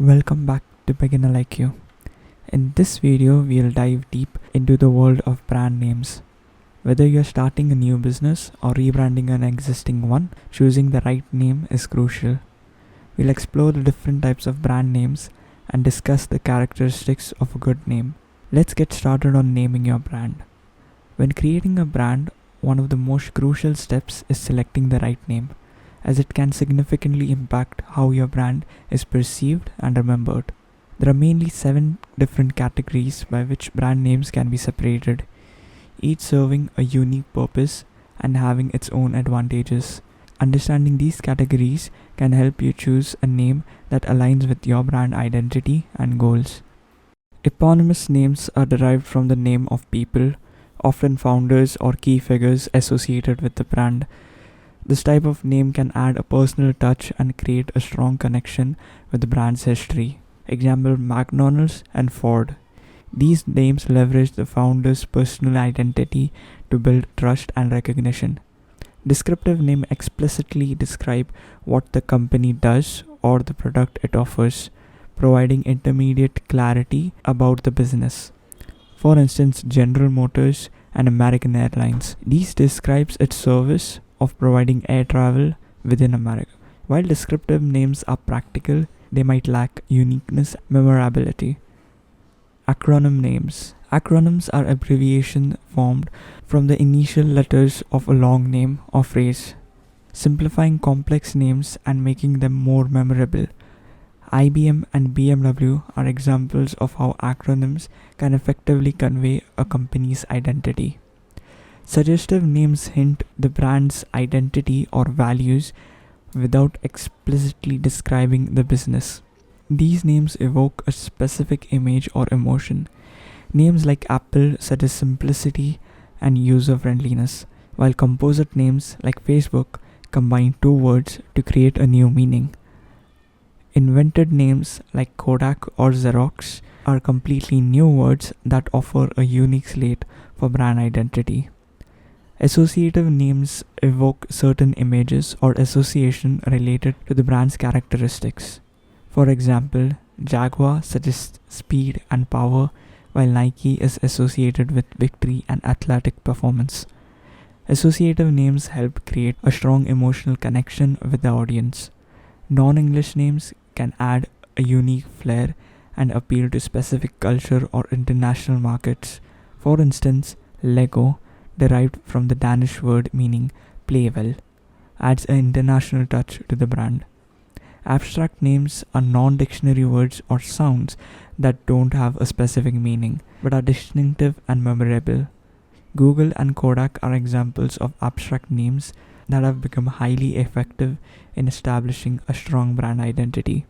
Welcome back to Beginner Like You. In this video, we'll dive deep into the world of brand names. Whether you're starting a new business or rebranding an existing one, choosing the right name is crucial. We'll explore the different types of brand names and discuss the characteristics of a good name. Let's get started on naming your brand. When creating a brand, one of the most crucial steps is selecting the right name, as it can significantly impact how your brand is perceived and remembered. There are mainly 7 different categories by which brand names can be separated, each serving a unique purpose and having its own advantages. Understanding these categories can help you choose a name that aligns with your brand identity and goals. Eponymous names are derived from the name of people, often founders or key figures associated with the brand. This type of name can add a personal touch and create a strong connection with the brand's history. Example: McDonald's and Ford. These names leverage the founder's personal identity to build trust and recognition. Descriptive names explicitly describe what the company does or the product it offers, providing intermediate clarity about the business. For instance, General Motors and American Airlines. These describes its service of providing air travel within America. While descriptive names are practical, they might lack uniqueness and memorability. Acronym names. Acronyms are abbreviations formed from the initial letters of a long name or phrase, simplifying complex names and making them more memorable. IBM and BMW are examples of how acronyms can effectively convey a company's identity. Suggestive names hint the brand's identity or values without explicitly describing the business. These names evoke a specific image or emotion. Names like Apple suggest simplicity and user-friendliness, while composite names like Facebook combine two words to create a new meaning. Invented names like Kodak or Xerox are completely new words that offer a unique slate for brand identity. Associative names evoke certain images or association related to the brand's characteristics. For example, Jaguar suggests speed and power, while Nike is associated with victory and athletic performance. Associative names help create a strong emotional connection with the audience. Non-English names can add a unique flair and appeal to specific culture or international markets. For instance, Lego, derived from the Danish word meaning play well, adds an international touch to the brand. Abstract names are non-dictionary words or sounds that don't have a specific meaning but are distinctive and memorable. Google and Kodak are examples of abstract names that have become highly effective in establishing a strong brand identity.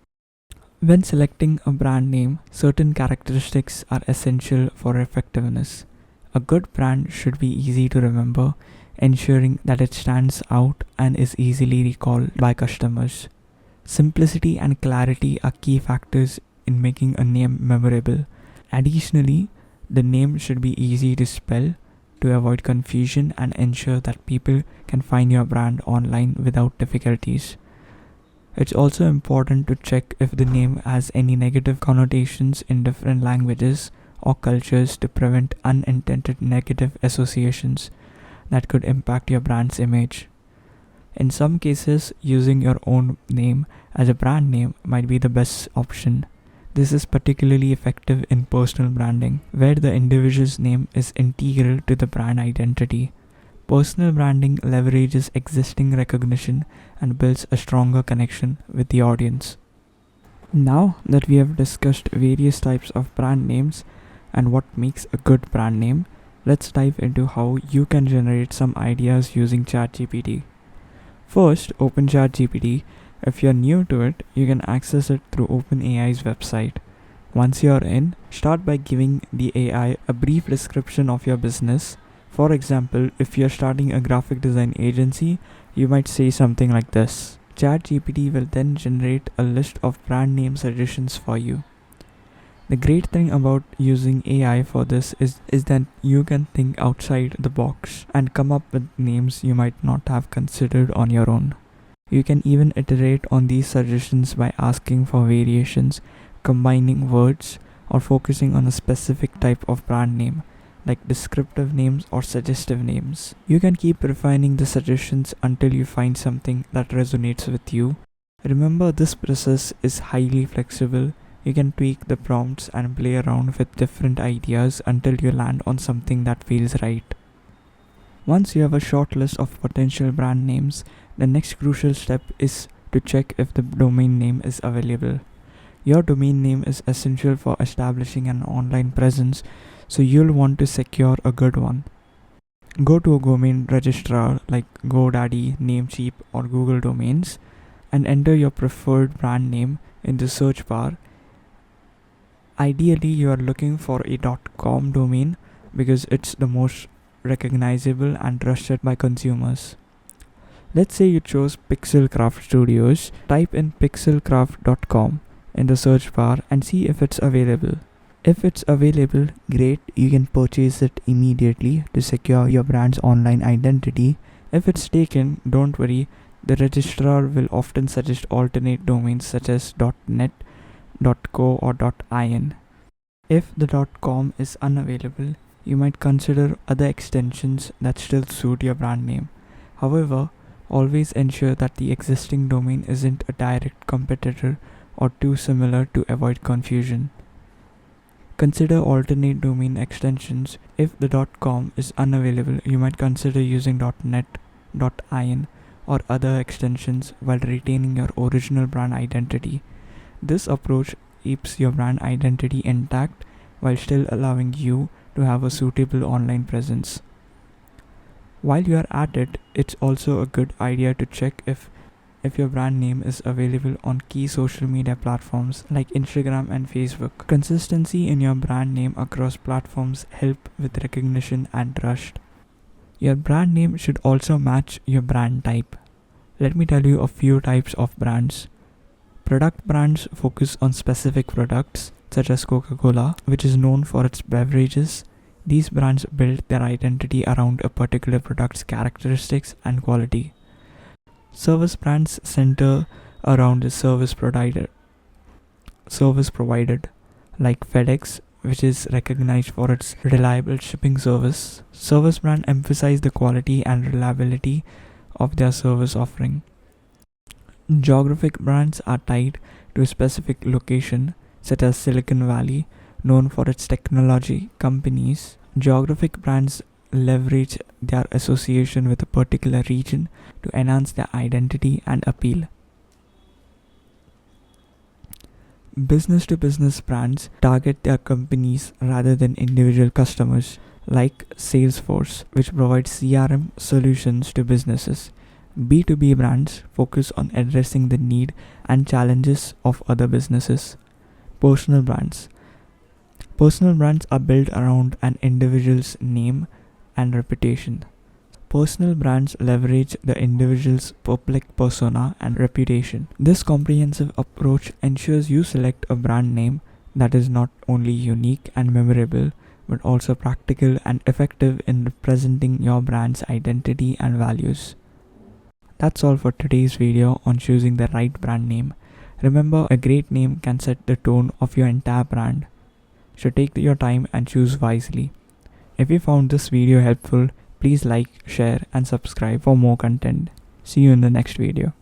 When selecting a brand name, certain characteristics are essential for effectiveness. A good brand should be easy to remember, ensuring that it stands out and is easily recalled by customers. Simplicity and clarity are key factors in making a name memorable. Additionally, the name should be easy to spell to avoid confusion and ensure that people can find your brand online without difficulties. It's also important to check if the name has any negative connotations in different languages or cultures to prevent unintended negative associations that could impact your brand's image. In some cases, using your own name as a brand name might be the best option. This is particularly effective in personal branding, where the individual's name is integral to the brand identity. Personal branding leverages existing recognition and builds a stronger connection with the audience. Now that we have discussed various types of brand names and what makes a good brand name, let's dive into how you can generate some ideas using ChatGPT. First, open ChatGPT. If you're new to it, you can access it through OpenAI's website. Once you're in, start by giving the AI a brief description of your business. For example, if you're starting a graphic design agency, you might say something like this. ChatGPT will then generate a list of brand name suggestions for you. The great thing about using AI for this is that you can think outside the box and come up with names you might not have considered on your own. You can even iterate on these suggestions by asking for variations, combining words, or focusing on a specific type of brand name, like descriptive names or suggestive names. You can keep refining the suggestions until you find something that resonates with you. Remember, this process is highly flexible. You can tweak the prompts and play around with different ideas until you land on something that feels right. Once you have a short list of potential brand names, the next crucial step is to check if the domain name is available. Your domain name is essential for establishing an online presence, so you'll want to secure a good one. Go to a domain registrar like GoDaddy, Namecheap, or Google Domains and enter your preferred brand name in the search bar. Ideally, you are looking for a .com domain because it's the most recognizable and trusted by consumers. Let's say you chose Pixelcraft Studios. Type in pixelcraft.com in the search bar and see if it's available. If it's available, great, you can purchase it immediately to secure your brand's online identity. If it's taken, don't worry, the registrar will often suggest alternate domains such as .net, .co, or .in. If the .com is unavailable, you might consider other extensions that still suit your brand name. However, always ensure that the existing domain isn't a direct competitor or too similar to avoid confusion. Consider alternate domain extensions. If the .com is unavailable, you might consider using .net, .in, or other extensions while retaining your original brand identity. This approach keeps your brand identity intact while still allowing you to have a suitable online presence. While you are at it, it's also a good idea to check if your brand name is available on key social media platforms like Instagram and Facebook. Consistency in your brand name across platforms help with recognition and trust. Your brand name should also match your brand type. Let me tell you a few types of brands. Product brands focus on specific products, such as Coca-Cola, which is known for its beverages. These brands build their identity around a particular product's characteristics and quality. Service brands center around the service provided, like FedEx, which is recognized for its reliable shipping service. Service brands emphasize the quality and reliability of their service offering. Geographic brands are tied to a specific location, such as Silicon Valley, known for its technology companies. Geographic brands leverage their association with a particular region to enhance their identity and appeal. Business-to-business brands target their companies rather than individual customers, like Salesforce, which provides CRM solutions to businesses. B2B brands focus on addressing the need and challenges of other businesses. Personal brands. Personal brands are built around an individual's name and reputation. Personal brands leverage the individual's public persona and reputation. This comprehensive approach ensures you select a brand name that is not only unique and memorable, but also practical and effective in representing your brand's identity and values. That's all for today's video on choosing the right brand name. Remember, a great name can set the tone of your entire brand. So take your time and choose wisely. If you found this video helpful, please like, share, and subscribe for more content. See you in the next video.